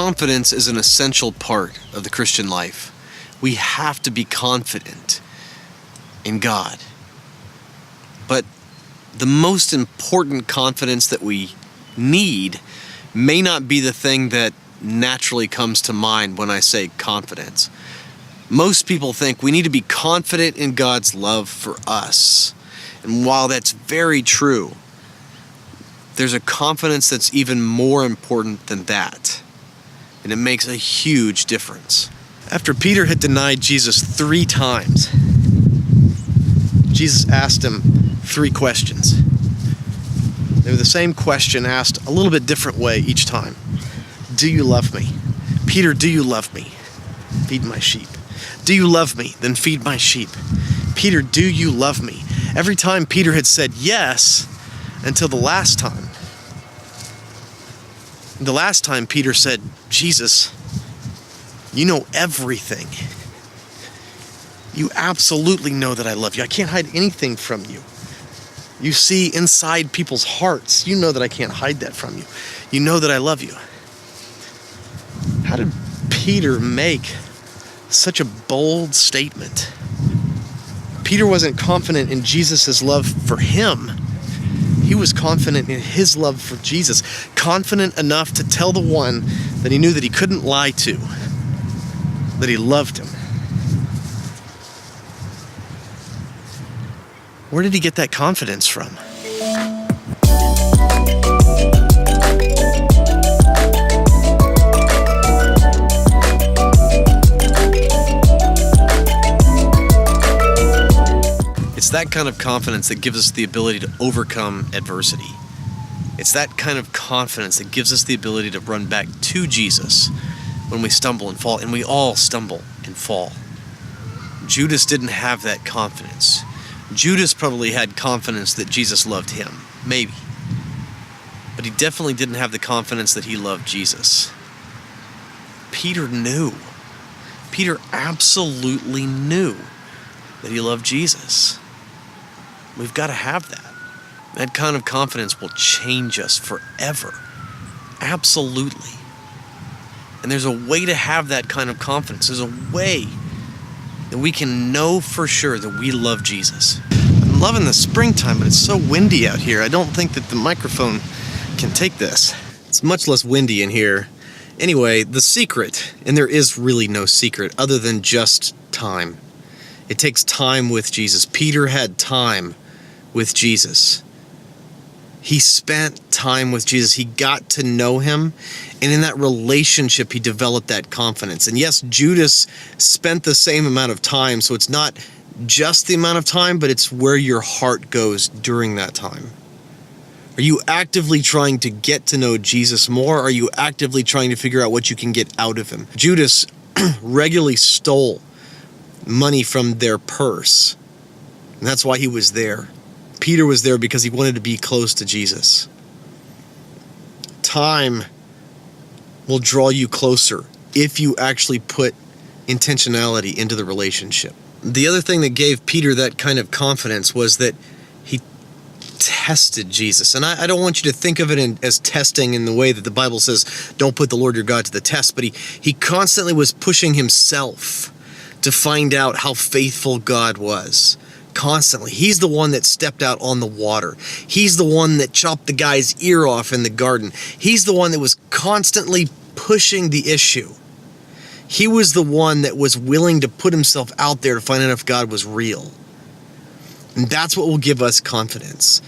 Confidence is an essential part of the Christian life. We have to be confident in God. But the most important confidence that we need may not be the thing that naturally comes to mind when I say confidence. Most people think we need to be confident in God's love for us. And while that's very true, there's a confidence that's even more important than that. And it makes a huge difference. After Peter had denied Jesus 3 times, Jesus asked him 3 questions. They were the same question asked a little bit different way each time. Do you love me? Peter, do you love me? Feed my sheep. Do you love me? Then feed my sheep. Peter, do you love me? Every time Peter had said yes until the last time. The last time Peter said, Jesus, you know everything. You absolutely know that I love you. I can't hide anything from you. You see inside people's hearts. You know that I can't hide that from you. You know that I love you. How did Peter make such a bold statement? Peter wasn't confident in Jesus' love for him. He was confident in his love for Jesus, confident enough to tell the one that he knew that he couldn't lie to, that he loved him. Where did he get that confidence from? It's that kind of confidence that gives us the ability to overcome adversity. It's that kind of confidence that gives us the ability to run back to Jesus when we stumble and fall, and we all stumble and fall. Judas didn't have that confidence. Judas probably had confidence that Jesus loved him, maybe. But he definitely didn't have the confidence that he loved Jesus. Peter knew. Peter absolutely knew that he loved Jesus. We've got to have that. That kind of confidence will change us forever. Absolutely. And there's a way to have that kind of confidence. There's a way that we can know for sure that we love Jesus. I'm loving the springtime, but it's so windy out here. I don't think that the microphone can take this. It's much less windy in here. Anyway, the secret, and there is really no secret other than just time. It takes time with Jesus. Peter had time with Jesus. He spent time with Jesus. He got to know him. And in that relationship, he developed that confidence. And yes, Judas spent the same amount of time. So it's not just the amount of time, but it's where your heart goes during that time. Are you actively trying to get to know Jesus more? Or are you actively trying to figure out what you can get out of him? Judas regularly stole money from their purse. And that's why he was there. Peter was there because he wanted to be close to Jesus. Time will draw you closer if you actually put intentionality into the relationship. The other thing that gave Peter that kind of confidence was that he tested Jesus. And I don't want you to think of it as testing in the way that the Bible says, don't put the Lord your God to the test, but he constantly was pushing himself to find out how faithful God was. Constantly. He's the one that stepped out on the water. He's the one that chopped the guy's ear off in the garden. He's the one that was constantly pushing the issue. He was the one that was willing to put himself out there to find out if God was real. And that's what will give us confidence.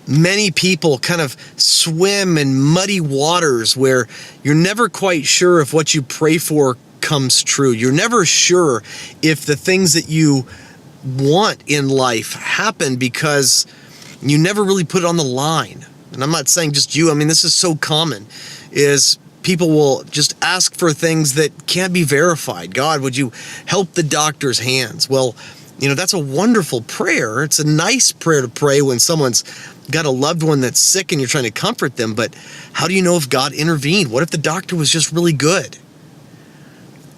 Many people kind of swim in muddy waters where you're never quite sure if what you pray for comes true. You're never sure if the things that you want in life happen because you never really put it on the line. And I'm not saying just you. I mean, this is so common, is people will just ask for things that can't be verified. God, would you help the doctor's hands? Well, that's a wonderful prayer. It's a nice prayer to pray when someone's got a loved one that's sick and you're trying to comfort them. But how do you know if God intervened? What if the doctor was just really good?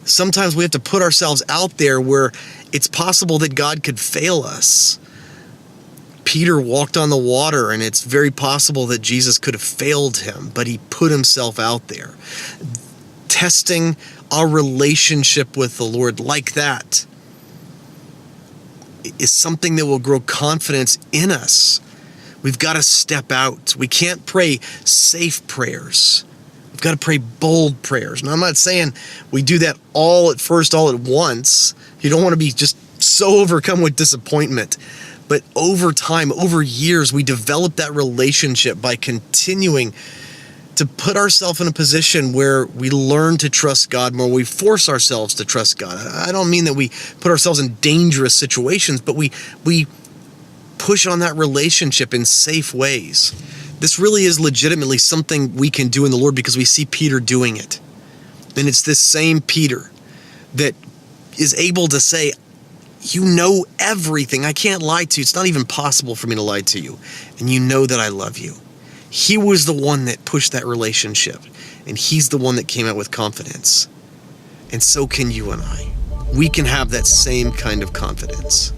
Sometimes we have to put ourselves out there where it's possible that God could fail us. Peter walked on the water, and it's very possible that Jesus could have failed him, but he put himself out there. testing our relationship with the Lord like that is something that will grow confidence in us. We've got to step out. We can't pray safe prayers. We've got to pray bold prayers. Now, I'm not saying we do that all at first, all at once. You don't want to be just so overcome with disappointment. But over time, over years, we develop that relationship by continuing to put ourselves in a position where we learn to trust God more. We force ourselves to trust God. I don't mean that we put ourselves in dangerous situations, but we push on that relationship in safe ways. This really is legitimately something we can do in the Lord because we see Peter doing it. And it's this same Peter that is able to say, you know everything. I can't lie to you. It's not even possible for me to lie to you. And you know that I love you. He was the one that pushed that relationship. And he's the one that came out with confidence. And so can you and I. We can have that same kind of confidence.